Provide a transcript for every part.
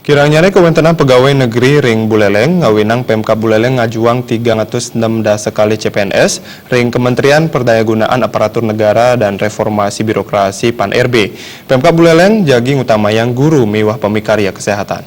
Kirangnyana kewentenan pegawai negeri Ring Buleleng ngawinang Pemkab Buleleng ngajuang 306 sekali CPNS Ring Kementerian Perdayagunaan Aparatur Negara dan Reformasi Birokrasi PAN-RB. Pemkab Buleleng jagi ngutamayang guru miwah pemikarya kesehatan.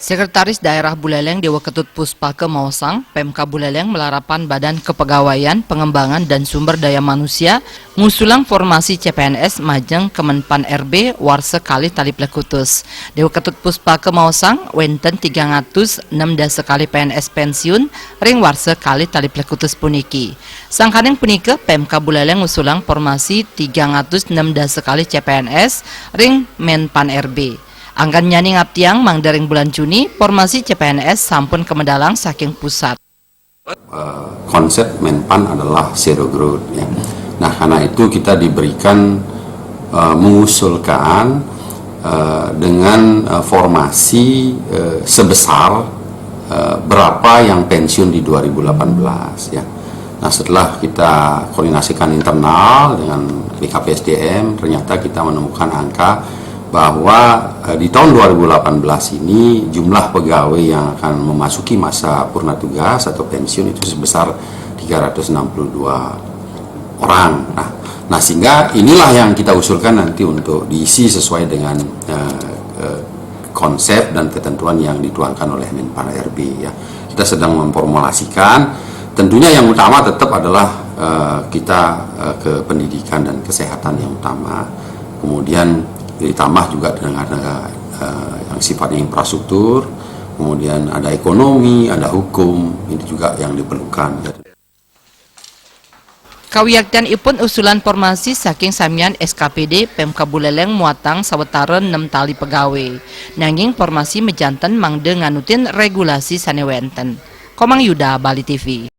Sekretaris Daerah Buleleng Dewa Ketut Puspake Mausang, Pemkab Buleleng melarapan Badan Kepegawaian, Pengembangan dan Sumber Daya Manusia ngusulang formasi CPNS Majeng Kemenpan RB warse kali tali plekutus. Dewa Ketut Puspake Mausang wenten 306 sekali PNS pensiun ring warse kali tali plekutus puniki. Sangkaneng punike Pemkab Buleleng ngusulang formasi 306 sekali CPNS ring Menpan RB. Angkan nyani ngaptiang mangdaring bulan Juni, formasi CPNS sampun kemedalang saking pusat. Konsep Menpan adalah zero growth. Ya. Nah, karena itu kita diberikan mengusulkan dengan formasi sebesar berapa yang pensiun di 2018. Ya. Nah, setelah kita koordinasikan internal dengan BKPSDM, ternyata kita menemukan angka bahwa di tahun 2018 ini jumlah pegawai yang akan memasuki masa purna tugas atau pensiun itu sebesar 362 orang. Nah, sehingga inilah yang kita usulkan nanti untuk diisi sesuai dengan konsep dan ketentuan yang dituangkan oleh Menpan RB. Ya. Kita sedang memformulasikan. Tentunya yang utama tetap adalah kita ke pendidikan dan kesehatan yang utama. Kemudian ditambah juga dengan yang sifatnya infrastruktur, kemudian ada ekonomi, ada hukum, ini juga yang diperlukan. Kawiyaktian ipun usulan formasi saking samian SKPD Pemkab Buleleng muatang sawetara 6 tali pegawai. Nanging formasi mejanten mangde nganutin regulasi sanewenten. Komang Yuda, Bali TV.